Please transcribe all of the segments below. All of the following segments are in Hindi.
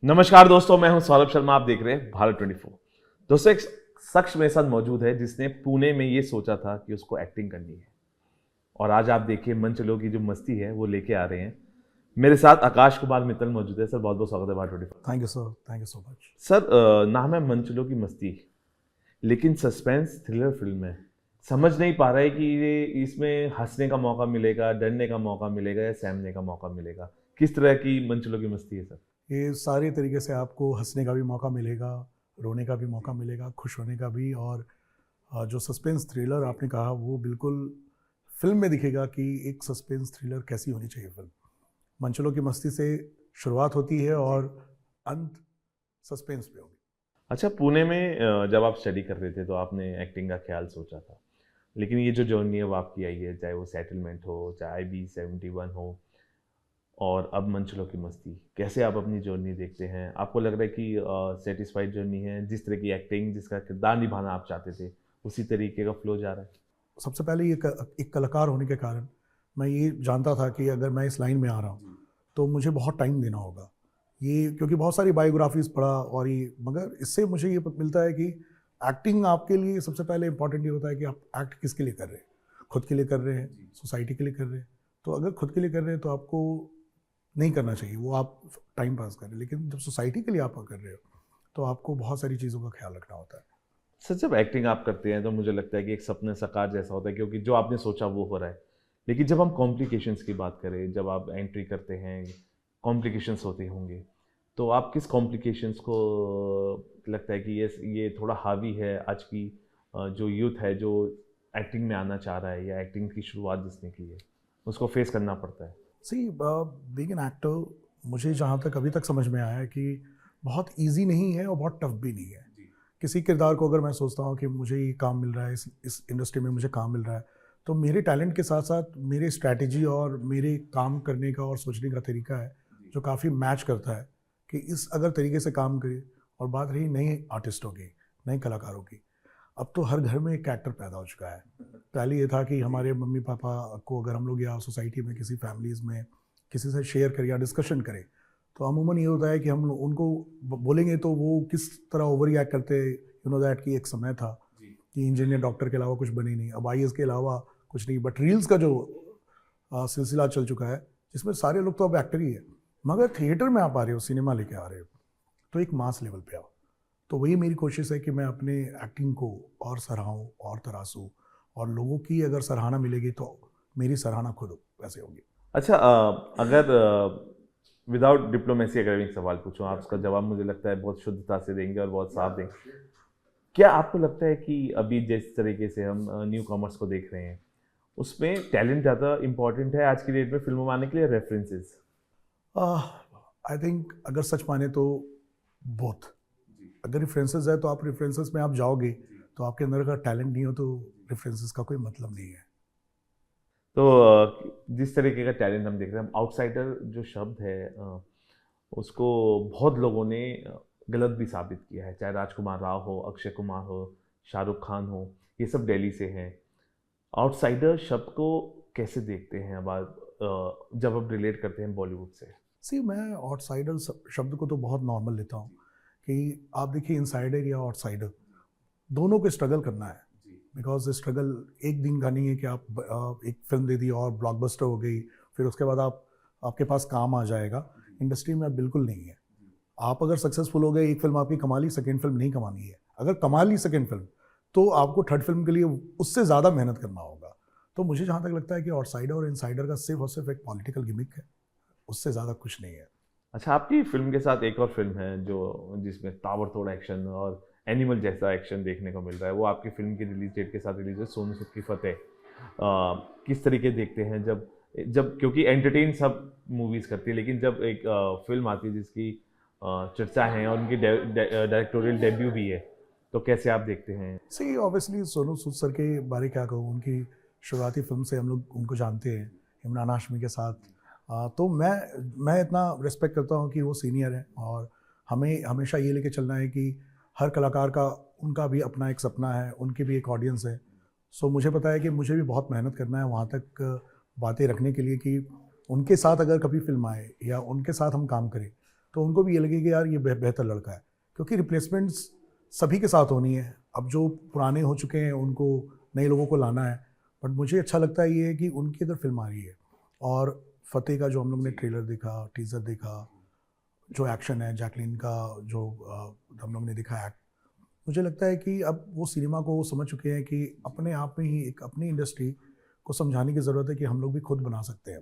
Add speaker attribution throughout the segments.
Speaker 1: नमस्कार दोस्तों, मैं हूं सौरभ शर्मा। आप देख रहे हैं भारत 24। दोस्तों, एक शख्स मेरे साथ मौजूद है जिसने पुणे में ये सोचा था कि उसको एक्टिंग करनी है, और आज आप देखिए मंचलों की जो मस्ती है वो लेके आ रहे हैं। मेरे साथ आकाश कुमार मित्तल मौजूद है। सर, बहुत बहुत स्वागत है Bharat 24।
Speaker 2: Thank you sir, thank you so much.
Speaker 1: Sir, नाम है मंचलों की मस्ती, लेकिन सस्पेंस थ्रिलर फिल्म है। समझ नहीं पा रहा है कि ये इसमें हंसने का मौका मिलेगा, डरने का मौका मिलेगा या सहमने का मौका मिलेगा। किस तरह की मंचलों की मस्ती है सर?
Speaker 2: ये सारे तरीके से आपको हंसने का भी मौका मिलेगा, रोने का भी मौका मिलेगा, खुश होने का भी। और जो सस्पेंस थ्रिलर आपने कहा वो बिल्कुल फिल्म में दिखेगा कि एक सस्पेंस थ्रिलर कैसी होनी चाहिए फिल्म। मंचलों की मस्ती से शुरुआत होती है और अंत सस्पेंस पे होगी।
Speaker 1: अच्छा, पुणे में जब आप स्टडी कर रहे थे तो आपने एक्टिंग का ख्याल सोचा था, लेकिन ये जो जर्नी अब आपकी आई है, चाहे वो सेटलमेंट हो, चाहे IB71 हो, और अब मंचलों की मस्ती, कैसे आप अपनी जर्नी देखते हैं? आपको लग रहा है कि सेटिस्फाइड जर्नी है? जिस तरह की एक्टिंग, जिसका किरदार निभाना आप चाहते थे, उसी तरीके का फ्लो जा रहा है?
Speaker 2: सबसे पहले एक कलाकार होने के कारण मैं ये जानता था कि अगर मैं इस लाइन में आ रहा हूँ तो मुझे बहुत टाइम देना होगा। ये क्योंकि बहुत सारी बायोग्राफीज पढ़ा और ये, मगर इससे मुझे ये मिलता है कि एक्टिंग आपके लिए सबसे पहले इंपॉर्टेंट ये होता है कि आप एक्ट किसके लिए कर रहे हैं। खुद के लिए कर रहे हैं, सोसाइटी के लिए कर रहे हैं। तो अगर खुद के लिए कर रहे हैं तो आपको नहीं करना चाहिए, वो आप टाइम पास करें। लेकिन जब सोसाइटी के लिए आप कर रहे हो तो आपको बहुत सारी चीज़ों का ख्याल रखना होता है।
Speaker 1: सर, जब एक्टिंग आप करते हैं तो मुझे लगता है कि एक सपने साकार जैसा होता है, क्योंकि जो आपने सोचा वो हो रहा है। लेकिन जब हम कॉम्प्लिकेशंस की बात करें, जब आप एंट्री करते हैं, कॉम्प्लिकेशंस होते होंगे, तो आप किस कॉम्प्लिकेशंस को लगता है कि ये थोड़ा हावी है आज की जो यूथ है, जो एक्टिंग में आना चाह रहा है या एक्टिंग की शुरुआत जिसने की है, उसको फेस करना पड़ता है?
Speaker 2: सी बीइंग एन एक्टर, मुझे जहाँ तक अभी तक समझ में आया है कि बहुत इजी नहीं है और बहुत टफ भी नहीं है। किसी किरदार को अगर मैं सोचता हूँ कि मुझे ये काम मिल रहा है, इस इंडस्ट्री में मुझे काम मिल रहा है, तो मेरे टैलेंट के साथ साथ मेरे स्ट्रैटेजी और मेरे काम करने का और सोचने का तरीका है जो काफ़ी मैच करता है कि इस अगर तरीके से काम करे। और बात रही नए आर्टिस्टों की, नए कलाकारों की, अब तो हर घर में एक एक्टर पैदा हो चुका है। पहले ये था कि हमारे मम्मी पापा को अगर हम लोग या सोसाइटी में किसी फैमिलीज़ में किसी से शेयर करें या डिस्कशन करें तो अमूमन ये होता है कि हम उनको बोलेंगे तो वो किस तरह ओवर रिएक्ट करते। यू नो दैट कि एक समय था कि इंजीनियर डॉक्टर के अलावा कुछ बने नहीं, अब IAS के अलावा कुछ नहीं। बट रील्स का जो सिलसिला चल चुका है जिसमें सारे लोग तो अब एक्टर ही है, मगर थिएटर में आप आ रहे हो, सिनेमा लेके आ रहे हो तो एक मास लेवल पे आओ। तो वही मेरी कोशिश है कि मैं अपने एक्टिंग को और सराहूँ और तरासूँ, और लोगों की अगर सराहना मिलेगी तो मेरी सराहना खुद वैसे होगी।
Speaker 1: अच्छा, अगर विदाउट डिप्लोमेसी अगर एक सवाल पूछूं, आप उसका जवाब मुझे लगता है बहुत शुद्धता से देंगे और बहुत साफ देंगे। क्या आपको लगता है कि अभी जिस तरीके से हम न्यू कॉमर्स को देख रहे हैं, उसमें टैलेंट ज़्यादा इंपॉर्टेंट है आज की डेट में फिल्मों में आने के लिए, रेफरेंसेस?
Speaker 2: आई थिंक अगर सच माने तो बोथ। अगर रेफरेंसेस है तो आप रेफरेंसेस में आप जाओगे, तो आपके अंदर अगर टैलेंट नहीं हो तो रेफरेंसेस का कोई मतलब नहीं है।
Speaker 1: तो जिस तरीके का टैलेंट हम देख रहे हैं, हम आउटसाइडर जो शब्द है, उसको बहुत लोगों ने गलत भी साबित किया है। चाहे राजकुमार राव हो, अक्षय कुमार हो, शाहरुख खान हो, ये सब दिल्ली से हैं। आउटसाइडर शब्द को कैसे देखते हैं अब आप, जब आप रिलेट करते हैं बॉलीवुड से?
Speaker 2: सी मैं आउटसाइडर शब्द को तो बहुत नॉर्मल लेता हूँ कि आप देखिए इनसाइडर या आउटसाइडर दोनों को स्ट्रगल करना है। बिकॉज स्ट्रगल एक दिन का नहीं है कि आप एक फिल्म दे दी और ब्लॉकबस्टर हो गई, फिर उसके बाद आपके पास काम आ जाएगा। इंडस्ट्री में अब बिल्कुल नहीं है। आप अगर सक्सेसफुल हो गए, एक फिल्म आपकी कमा ली, सेकेंड फिल्म नहीं कमानी है। अगर कमा ली सेकेंड फिल्म तो आपको थर्ड फिल्म के लिए उससे ज़्यादा मेहनत करना होगा। तो मुझे जहाँ तक लगता है कि आउटसाइडर और इनसाइडर का सिर्फ और सिर्फ एक पॉलिटिकल गिमिक है, उससे ज़्यादा कुछ नहीं है।
Speaker 1: अच्छा, आपकी फिल्म के साथ एक और फिल्म है जो जिसमें ताबड़तोड़ एक्शन और एनिमल जैसा एक्शन देखने को मिल रहा है, वो आपकी फिल्म की रिलीज डेट के साथ रिलीज है, सोनू सूद की फतेह। किस तरीके देखते हैं जब जब क्योंकि एंटरटेन सब मूवीज़ करती है, लेकिन जब एक फिल्म आती है जिसकी चर्चा है और उनकी डायरेक्टोरियल डेब्यू भी है, तो कैसे आप देखते हैं?
Speaker 2: सी ऑब्वियसली सोनू सूद सर के बारे क्या कहूँ, उनकी शुरुआती फिल्म से हम लोग उनको जानते हैं, इमरान हाशमी के साथ। तो मैं इतना रिस्पेक्ट करता हूँ कि वो सीनियर हैं और हमें हमेशा ये लेके चलना है कि हर कलाकार का उनका भी अपना एक सपना है, उनकी भी एक ऑडियंस है। सो मुझे पता है कि मुझे भी बहुत मेहनत करना है वहाँ तक बातें रखने के लिए कि उनके साथ अगर कभी फिल्म आए या उनके साथ हम काम करें तो उनको भी ये लगे कि यार ये बेहतर लड़का है, क्योंकि रिप्लेसमेंट्स सभी के साथ होनी है। अब जो पुराने हो चुके हैं उनको नए लोगों को लाना है, बट मुझे अच्छा लगता है ये कि उनकी अगर फिल्म आ रही है और फतेह का जो हम लोग ने ट्रेलर देखा, टीज़र देखा, जो एक्शन है, जैकलीन का जो हम लोग ने देखा एक्ट, मुझे लगता है कि अब वो सिनेमा को समझ चुके हैं कि अपने आप में ही एक अपनी इंडस्ट्री को समझाने की ज़रूरत है कि हम लोग भी खुद बना सकते हैं।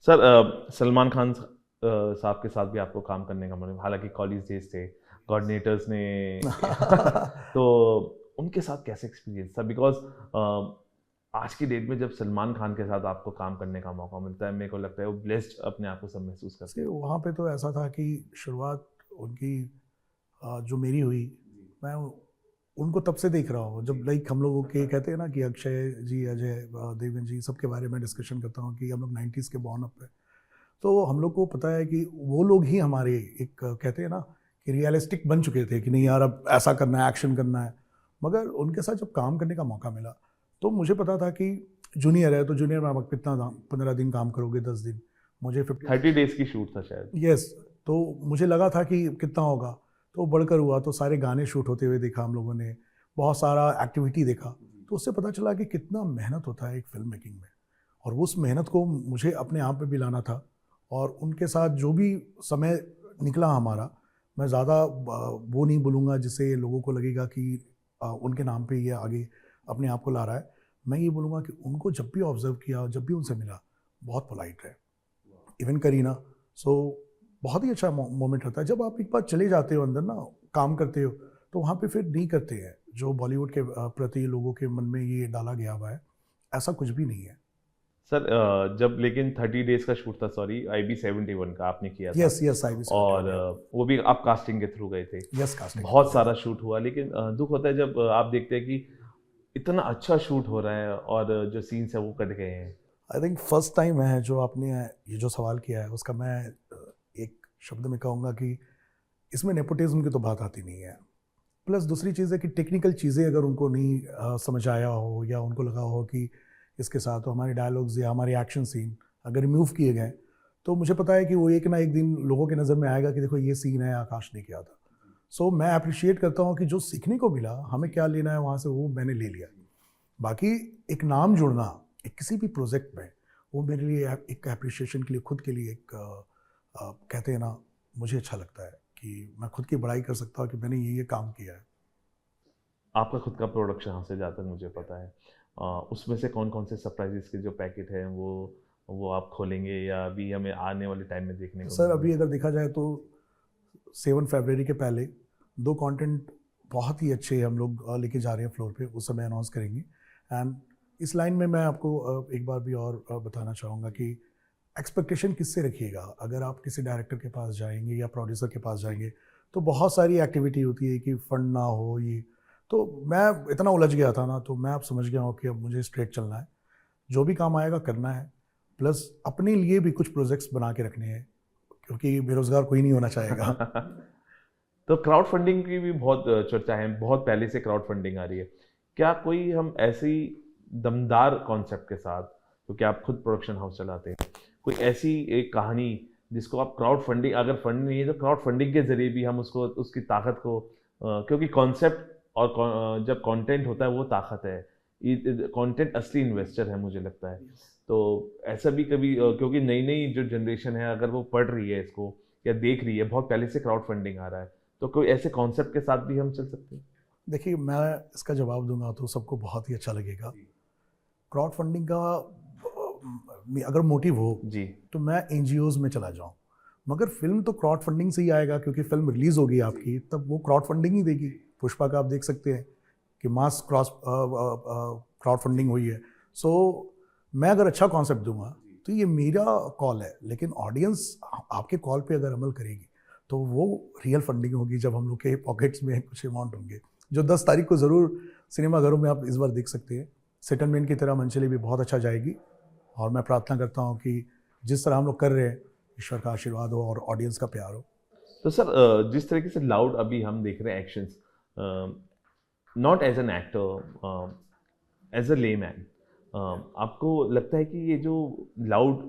Speaker 1: सर सलमान खान साहब के साथ भी आपको काम करने का मन, हालांकि कॉलेज डेज थे, कोऑर्डिनेटर्स ने तो उनके साथ कैसे एक्सपीरियंस था? बिकॉज आज की डेट में जब सलमान खान के साथ आपको काम करने का मौका मिलता है, मेरे को लगता है वो ब्लेस्ड अपने आप को सब महसूस करते हैं।
Speaker 2: वहाँ पे तो ऐसा था कि शुरुआत उनकी जो मेरी हुई, मैं उनको तब से देख रहा हूँ जब लाइक हम लोगों के कहते हैं ना कि अक्षय जी, अजय देवगन जी, सबके बारे में डिस्कशन करता हूँ कि हम लोग 90s के बॉर्न अप है, तो हम लोग को पता है कि वो लोग ही हमारे एक कहते हैं ना कि रियलिस्टिक बन चुके थे कि नहीं यार अब ऐसा करना है, एक्शन करना है। मगर उनके साथ जब काम करने का मौका मिला तो मुझे पता था कि जूनियर है, तो जूनियर में आप कितना 15 दिन काम करोगे, 10 दिन, मुझे
Speaker 1: 30 डेज की शूट था शायद।
Speaker 2: यस, तो मुझे लगा था कि कितना होगा, तो बढ़कर हुआ। तो सारे गाने शूट होते हुए देखा हम लोगों ने, बहुत सारा एक्टिविटी देखा, तो उससे पता चला कि कितना मेहनत होता है एक फिल्म मेकिंग में, और उस मेहनत को मुझे अपने आप में भी लाना था। और उनके साथ जो भी समय निकला हमारा, मैं ज़्यादा वो नहीं बोलूँगा जिससे लोगों को लगेगा कि उनके नाम पे ये आगे अपने आप को ला रहा है। मैं ये बोलूँगा कि उनको जब भी ऑब्जर्व किया, जब भी उनसे मिला, बहुत पोलाइट है। इवन करीना, सो बहुत ही अच्छा मोमेंट रहता है जब आप एक बार चले जाते हो अंदर ना, काम करते हो, तो वहाँ पे फिर नहीं करते हैं जो बॉलीवुड के प्रति लोगों के मन में ये डाला गया हुआ है, ऐसा कुछ भी नहीं है।
Speaker 1: सर जब लेकिन 30 डेज का शूट था, सॉरी IB71 का आपने किया था।
Speaker 2: यस यस, आई
Speaker 1: और वो भी आप कास्टिंग के थ्रू गए थे।
Speaker 2: यस, कास्टिंग
Speaker 1: बहुत सारा शूट हुआ, लेकिन दुख होता है जब आप देखते हैं कि इतना अच्छा शूट हो रहा है और जो सीन्स है वो कट गए हैं।
Speaker 2: आई थिंक फर्स्ट टाइम है जो आपने ये जो सवाल किया है उसका मैं एक शब्द में कहूँगा कि इसमें नेपोटिज्म की तो बात आती नहीं है। प्लस दूसरी चीज़ है कि टेक्निकल चीज़ें अगर उनको नहीं समझ आया हो, या उनको लगा हो कि इसके साथ तो हमारे डायलॉग्स या हमारे एक्शन सीन अगर रिमूव किए गए, तो मुझे पता है कि वो एक ना एक दिन लोगों की नज़र में आएगा कि देखो ये सीन है, आकाश ने किया था। सो मैं अप्रिशिएट करता हूँ कि जो सीखने को मिला, हमें क्या लेना है वहाँ से वो मैंने ले लिया। बाकी एक नाम जुड़ना एक किसी भी प्रोजेक्ट में, वो मेरे लिए एक अप्रिशिएशन के लिए, खुद के लिए एक कहते हैं ना, मुझे अच्छा लगता है कि मैं खुद की बड़ाई कर सकता हूँ कि मैंने ये काम किया है।
Speaker 1: आपका खुद का प्रोडक्शन हाउस है जहाँ तक मुझे पता है, उसमें से कौन कौन से सरप्राइजेस के जो पैकेट हैं वो आप खोलेंगे या अभी हमें आने वाले टाइम में देखने को
Speaker 2: सर
Speaker 1: मिलेंगे?
Speaker 2: अभी अगर देखा जाए तो 7 फरवरी के पहले 2 कंटेंट बहुत ही अच्छे हम लोग लेके जा रहे हैं फ्लोर पे, उस समय अनाउंस करेंगे। एंड इस लाइन में मैं आपको एक बार भी और बताना चाहूँगा कि एक्सपेक्टेशन किससे रखिएगा। अगर आप किसी डायरेक्टर के पास जाएंगे या प्रोड्यूसर के पास जाएंगे तो बहुत सारी एक्टिविटी होती है कि फंड ना हो ये, तो मैं इतना उलझ गया था ना, तो मैं अब समझ गया हूँ कि अब मुझे स्ट्रेट चलना है, जो भी काम आएगा करना है, प्लस अपने लिए भी कुछ प्रोजेक्ट्स बना के रखने हैं, क्योंकि बेरोजगार कोई नहीं होना चाहेगा।
Speaker 1: तो क्राउड फंडिंग की भी बहुत चर्चा है, बहुत पहले से क्राउड फंडिंग आ रही है। क्या कोई हम ऐसी दमदार कॉन्सेप्ट के साथ, क्योंकि आप खुद प्रोडक्शन हाउस चलाते हैं, कोई ऐसी एक कहानी जिसको आप क्राउड फंडिंग, अगर फंड नहीं है तो क्राउड फंडिंग के जरिए भी हम उसको, उसकी ताकत को, क्योंकि कॉन्सेप्ट और जब कंटेंट होता है वो ताकत है, कंटेंट असली इन्वेस्टर है मुझे लगता है। तो ऐसा भी कभी, क्योंकि नई नई जो जनरेशन है अगर वो पढ़ रही है इसको या देख रही है, बहुत पहले से क्राउड फंडिंग आ रहा है, तो कोई ऐसे कॉन्सेप्ट के साथ भी हम चल सकते हैं?
Speaker 2: देखिए, मैं इसका जवाब दूंगा तो सबको बहुत ही अच्छा लगेगा। क्राउड फंडिंग का अगर मोटिव हो
Speaker 1: जी
Speaker 2: तो मैं एनजीओज में चला जाऊं, मगर फिल्म तो क्राउड फंडिंग से ही आएगा, क्योंकि फिल्म रिलीज होगी आपकी तब वो क्राउड फंडिंग ही देगी। पुष्पा का आप देख सकते हैं कि मास क्राउड फंडिंग हुई है। सो मैं अगर अच्छा कॉन्सेप्ट दूंगा तो ये मेरा कॉल है, लेकिन ऑडियंस आपके कॉल पे अगर अमल करेगी तो वो रियल फंडिंग होगी, जब हम लोग के पॉकेट्स में कुछ अमाउंट होंगे, जो 10 तारीख को ज़रूर सिनेमाघरों में आप इस बार देख सकते हैं। सेटलमेंट की तरह मंचली भी बहुत अच्छा जाएगी, और मैं प्रार्थना करता हूँ कि जिस तरह हम लोग कर रहे हैं, ईश्वर का आशीर्वाद हो और ऑडियंस का प्यार हो।
Speaker 1: तो सर जिस तरीके से लाउड अभी हम देख रहे हैं actions, not as an actor, as a layman, आपको लगता है कि ये जो लाउड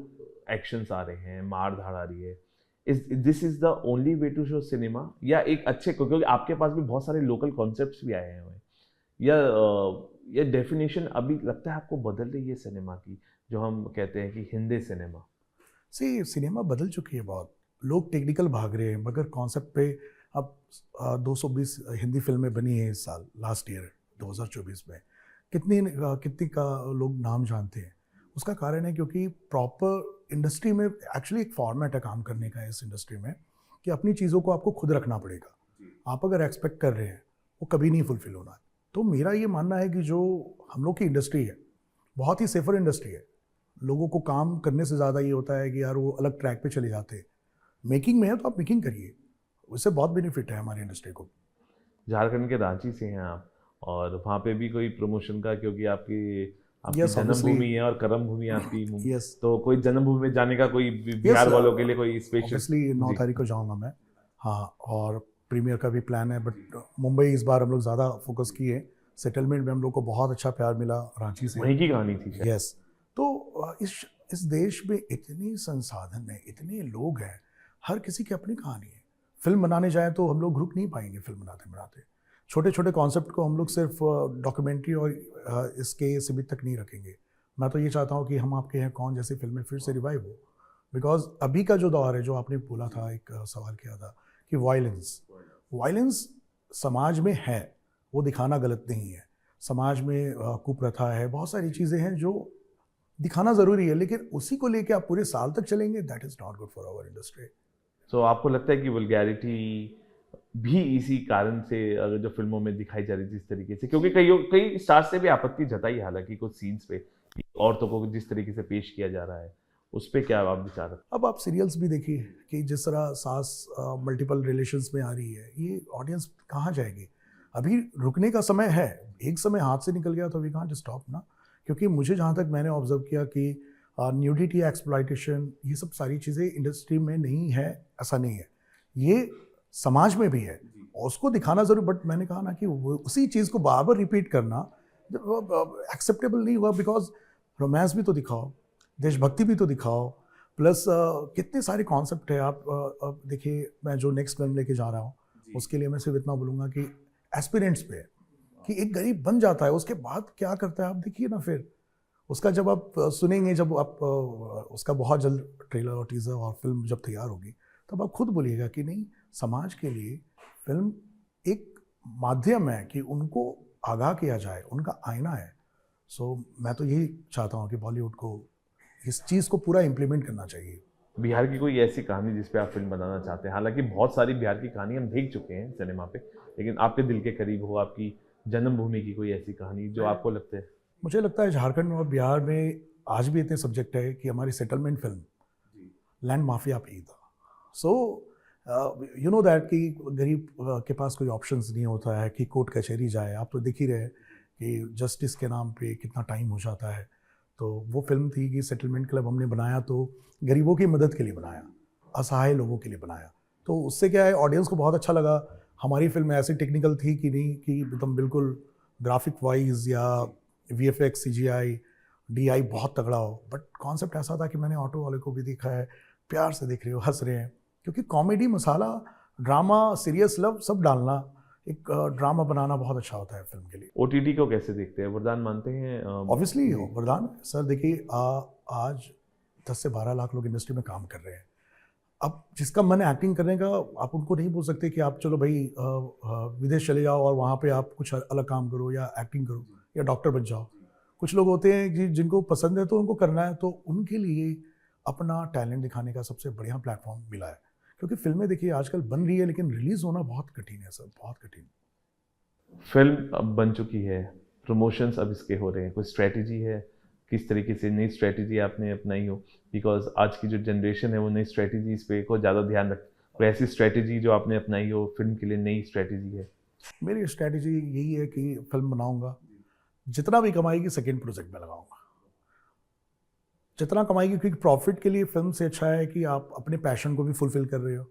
Speaker 1: एक्शंस आ रहे हैं, मार धाड़ आ रही है, is this is the only way to show cinema, या एक अच्छे, क्योंकि आपके पास भी बहुत सारे लोकल कॉन्सेप्ट्स भी आए हैं, या ये डेफिनेशन अभी लगता है आपको बदल रही है सिनेमा की, जो हम कहते हैं कि हिंदी सिनेमा?
Speaker 2: सिनेमा बदल चुकी है बहुत, लोग टेक्निकल भाग रहे हैं, मगर कॉन्सेप्ट पे अब 220 हिंदी फिल्में बनी हैं इस साल, लास्ट ईयर 2024 में। कितनी का लोग नाम जानते हैं? उसका कारण है क्योंकि प्रॉपर इंडस्ट्री में एक्चुअली एक फॉर्मेट है काम करने का इस इंडस्ट्री में, कि अपनी चीज़ों को आपको खुद रखना पड़ेगा। आप अगर एक्सपेक्ट कर रहे हैं वो कभी नहीं फुलफिल होना। तो मेरा ये मानना है कि जो हम लोग की इंडस्ट्री है बहुत ही सेफर इंडस्ट्री है। लोगों को काम करने से ज़्यादा ये होता है कि यार वो अलग ट्रैक पे चले जाते हैं। मेकिंग में है तो आप मेकिंग करिए, उससे बहुत बेनिफिट है हमारी इंडस्ट्री को।
Speaker 1: झारखंड के रांची से हैं आप, और वहाँ पे भी कोई प्रमोशन का, क्योंकि आपकी
Speaker 2: Yes,
Speaker 1: जन्मभूमि है और कर्म भूमि आपकी
Speaker 2: Yes.
Speaker 1: तो कोई जन्मभूमि में जाने का कोई बिहार वालों के लिए कोई स्पेशल?
Speaker 2: ऑब्वियसली 9 तारीख को जाऊंगा मैं, हाँ, और प्रीमियर का भी प्लान है। बट मुंबई इस बार हम लोग ज़्यादा फोकस किए। सेटलमेंट में हम लोग को बहुत अच्छा प्यार मिला रांची से।
Speaker 1: वहीं की कहानी थी शायद।
Speaker 2: यस, तो इस देश में इतनी संसाधन है, इतने लोग हैं, हर किसी की अपनी कहानी है। फिल्म बनाने जाए तो हम लोग रुक नहीं पाएंगे। फिल्म बनाते बनाते छोटे छोटे कॉन्सेप्ट को हम लोग सिर्फ डॉक्यूमेंट्री और इसके सीमित तक नहीं रखेंगे। मैं तो ये चाहता हूँ कि हम आपके हैं कौन जैसी फिल्में फिर से रिवाइव हो, बिकॉज अभी का जो दौर है, जो आपने बोला था, एक सवाल किया था कि वायलेंस समाज में है, वो दिखाना गलत नहीं है। समाज में कुप्रथा है, बहुत सारी चीज़ें हैं जो दिखाना ज़रूरी है, लेकिन उसी को लेके आप पूरे साल तक चलेंगे, that is not good for our industry.
Speaker 1: तो आपको लगता है कि वल्गैरिटी भी इसी कारण से अगर जो फिल्मों में दिखाई जा रही थी इस तरीके से, क्योंकि कई स्टार्स से भी आपत्ति जताई हालांकि कुछ सीन्स पे, औरतों को जिस तरीके से पेश किया जा रहा है, उस पर क्या आप विचार रखते हैं?
Speaker 2: अब आप सीरियल्स भी देखिए कि जिस तरह सास मल्टीपल रिलेशंस में आ रही है, ये ऑडियंस कहाँ जाएगी? अभी रुकने का समय है। एक समय हाथ से निकल गया तो वी कांट स्टॉप ना, क्योंकि मुझे जहाँ तक मैंने ऑब्जर्व किया कि न्यूडिटी, एक्सप्लॉयटेशन, ये सब सारी चीज़ें इंडस्ट्री में नहीं है, ऐसा नहीं है, ये समाज में भी है और उसको दिखाना ज़रूर। बट मैंने कहा ना कि उसी चीज़ को बार बार रिपीट करना एक्सेप्टेबल नहीं हुआ, बिकॉज रोमांस भी तो दिखाओ, देशभक्ति भी तो दिखाओ, प्लस कितने सारे कॉन्सेप्ट है। आप देखिए, मैं जो नेक्स्ट फिल्म लेके जा रहा हूँ उसके लिए मैं सिर्फ इतना बोलूँगा कि एस्पिरेंट्स पे है कि एक गरीब बन जाता है, उसके बाद क्या करता है आप देखिए ना। फिर उसका जब आप सुनेंगे, जब आप उसका बहुत जल्द ट्रेलर और टीज़र और फिल्म जब तैयार होगी, तब आप खुद बोलिएगा कि नहीं, समाज के लिए फिल्म एक माध्यम है कि उनको आगाह किया जाए, उनका आईना है। सो मैं तो यही चाहता हूँ कि बॉलीवुड को इस चीज़ को पूरा इम्प्लीमेंट करना चाहिए।
Speaker 1: बिहार की कोई ऐसी कहानी जिस पे आप फिल्म बनाना चाहते हैं? हालांकि बहुत सारी बिहार की कहानी हम देख चुके हैं सिनेमा पे, लेकिन आपके दिल के करीब हो, आपकी जन्मभूमि की कोई ऐसी कहानी जो आपको लगता है?
Speaker 2: मुझे लगता है झारखंड और बिहार में आज भी इतने सब्जेक्ट है कि हमारी सेटलमेंट फिल्म लैंड माफिया पे ही था। सो यू नो दैट कि गरीब के पास कोई ऑप्शंस नहीं होता है कि कोर्ट कचहरी जाए। आप तो देख ही रहे कि जस्टिस के नाम पे कितना टाइम हो जाता है। तो वो फिल्म थी कि सेटलमेंट क्लब हमने बनाया तो गरीबों की मदद के लिए बनाया, असहाय लोगों के लिए बनाया। तो उससे क्या है, ऑडियंस को बहुत अच्छा लगा। हमारी फिल्म ऐसी टेक्निकल थी कि नहीं कि एकदम बिल्कुल ग्राफिक वाइज या VFX, CGI, DI बहुत तगड़ा हो, बट कॉन्सेप्ट ऐसा था कि मैंने ऑटो वाले को भी देखा है, प्यार से देख रहे हो, हंस रहे हैं, क्योंकि कॉमेडी, मसाला, ड्रामा, सीरियस लव सब डालना, एक ड्रामा बनाना बहुत अच्छा होता है फिल्म के लिए।
Speaker 1: OTT को कैसे देखते हैं? वरदान मानते हैं?
Speaker 2: ऑब्वियसली वरदान सर। देखिए आज 10 से 12 लाख लोग इंडस्ट्री में काम कर रहे हैं। अब जिसका मन है एक्टिंग करने का, आप उनको नहीं बोल सकते कि आप चलो भाई विदेश चले जाओ और वहाँ पे आप कुछ अलग काम करो या एक्टिंग करो या डॉक्टर बन जाओ। कुछ लोग होते हैं कि जिनको पसंद है तो उनको करना है, तो उनके लिए अपना टैलेंट दिखाने का सबसे बढ़िया प्लेटफॉर्म मिला है। क्योंकि फिल्में देखिए आजकल बन रही है, लेकिन रिलीज़ होना बहुत कठिन है सर, बहुत कठिन।
Speaker 1: फिल्म अब बन चुकी है, प्रमोशंस अब इसके हो रहे हैं, कोई स्ट्रैटेजी है? किस तरीके से नई स्ट्रैटेजी आपने अपनाई हो? बिकॉज आज की जो जनरेशन है वो नई स्ट्रैटेजीज पे को ज़्यादा ध्यान रख, कोई ऐसी स्ट्रैटेजी जो आपने अपनाई हो फिल्म के लिए, नई स्ट्रैटेजी है?
Speaker 2: मेरी स्ट्रैटेजी यही है कि फिल्म बनाऊंगा, जितना भी कमाएगी सेकेंड प्रोजेक्ट में लगाऊंगा, जितना कमाएगी, क्योंकि प्रॉफिट के लिए फिल्म से अच्छा है कि आप अपने पैशन को भी फुलफिल कर रहे हो।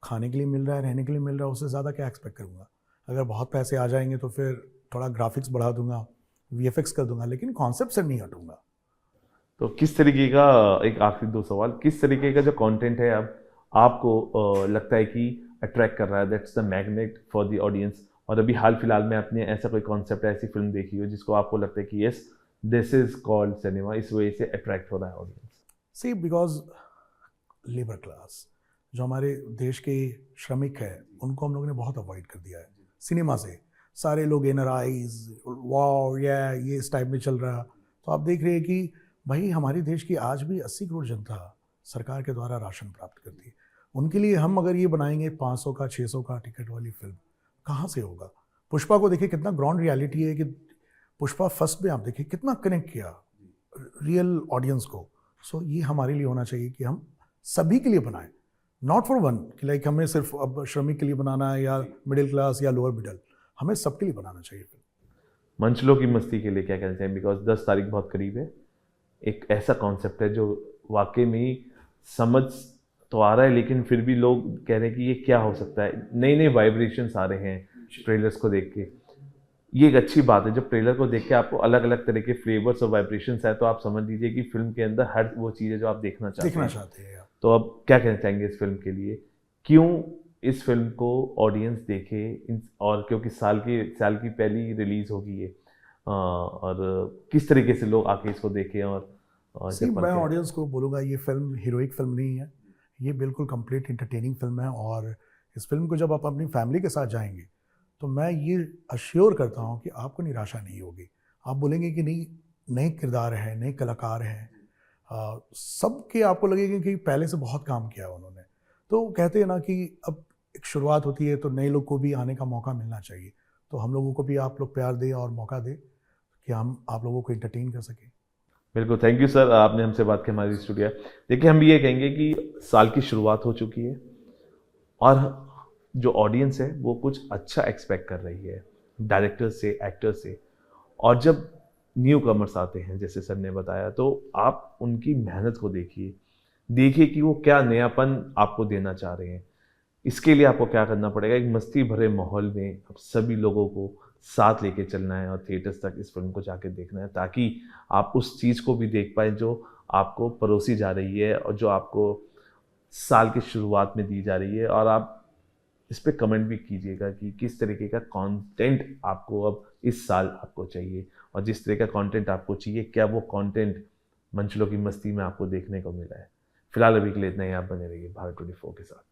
Speaker 2: खाने के लिए मिल रहा है, रहने के लिए मिल रहा है, उससे ज़्यादा क्या एक्सपेक्ट करूँगा। अगर बहुत पैसे आ जाएंगे तो फिर थोड़ा ग्राफिक्स बढ़ा दूंगा, VFX कर दूंगा, लेकिन कॉन्सेप्ट से नहीं हटूंगा।
Speaker 1: तो किस तरीके का, एक आखिरी 2 सवाल, किस तरीके का जो कंटेंट है अब आपको लगता है कि अट्रैक्ट कर रहा है, that's the magnet for the audience? और अभी हाल फिलहाल में आपने ऐसा कोई कॉन्सेप्ट, ऐसी फिल्म देखी हो जिसको आपको लगता है कि yes, this is called cinema, इस वजह से अट्रैक्ट हो रहा है audience?
Speaker 2: See because labour class, जो हमारे देश के श्रमिक हैं, उनको हम लोगों ने बहुत अवॉइड कर दिया है सिनेमा से। सारे लोग एनआरआईज, वाओ ये इस टाइप में चल रहा। तो आप देख रहे हैं कि भाई हमारे देश की आज भी 80 करोड़ जनता सरकार के द्वारा राशन प्राप्त करती है। उनके लिए हम अगर ये बनाएंगे 500 का 600 का टिकट वाली फिल्म, कहाँ से होगा? पुष्पा को देखिए, कितना ग्राउंड रियलिटी है कि पुष्पा फर्स्ट में आप देखिए कितना कनेक्ट किया रियल ऑडियंस को। सो ये हमारे लिए होना चाहिए कि हम सभी के लिए बनाएं, नॉट फॉर वन कि लाइक हमें सिर्फ अब श्रमिक के लिए बनाना है या मिडिल क्लास या लोअर मिडिल, हमें सबके लिए बनाना चाहिए।
Speaker 1: मंचलों की मस्ती के लिए क्या कहना चाहिए? बिकॉज 10 तारीख बहुत करीब है, एक ऐसा कॉन्सेप्ट है जो वाकई में ही समझ तो आ रहा है, लेकिन फिर भी लोग कह रहे हैं कि ये क्या हो सकता है। नए नए वाइब्रेशंस आ रहे हैं ट्रेलर्स को देख के। ये एक अच्छी बात है, जब ट्रेलर को देख के आपको अलग अलग तरह के फ्लेवर्स और वाइब्रेशंस आए तो आप समझ लीजिए कि फिल्म के अंदर हर वो चीज़ है जो आप देखना चाहते हैं। तो अब क्या कहना चाहेंगे इस फिल्म के लिए? क्यों इस फिल्म को ऑडियंस देखे? और क्योंकि साल की पहली रिलीज होगी ये, और किस तरीके से लोग आके इसको देखें? और
Speaker 2: सी मैं ऑडियंस को बोलूँगा, ये फिल्म हीरोइक फिल्म नहीं है, ये बिल्कुल कंप्लीट इंटरटेनिंग फिल्म है। और इस फिल्म को जब आप अपनी फैमिली के साथ जाएंगे तो मैं ये अश्योर करता हूँ कि आपको निराशा नहीं होगी। आप बोलेंगे कि नहीं, नए किरदार हैं, नए कलाकार हैं, सबके आपको लगेगा कि पहले से बहुत काम किया उन्होंने। तो कहते हैं ना कि अब एक शुरुआत होती है तो नए लोग को भी आने का मौका मिलना चाहिए। तो हम लोगों को भी आप लोग प्यार दें और मौका दें कि हम आप लोगों को एंटरटेन कर सकें।
Speaker 1: बिल्कुल, थैंक यू सर, आपने हमसे बात की हमारी स्टूडियो। देखिए, हम भी ये कहेंगे कि साल की शुरुआत हो चुकी है और जो ऑडियंस है वो कुछ अच्छा एक्सपेक्ट कर रही है डायरेक्टर से, एक्टर से। और जब न्यू कमर्स आते हैं, जैसे सर ने बताया, तो आप उनकी मेहनत को देखिए कि वो क्या नयापन आपको देना चाह रहे हैं। इसके लिए आपको क्या करना पड़ेगा, एक मस्ती भरे माहौल में अब सभी लोगों को साथ लेके चलना है और थिएटर्स तक इस फिल्म को जाके देखना है, ताकि आप उस चीज़ को भी देख पाएँ जो आपको परोसी जा रही है और जो आपको साल की शुरुआत में दी जा रही है। और आप इस पे कमेंट भी कीजिएगा कि किस तरीके का कंटेंट आपको अब इस साल आपको चाहिए, और जिस तरह का कंटेंट आपको चाहिए, क्या वो कंटेंट मंचलों की मस्ती में आपको देखने को मिला है। फिलहाल अभी के लिए इतना ही। आप बने रहिए भारत 24 के साथ।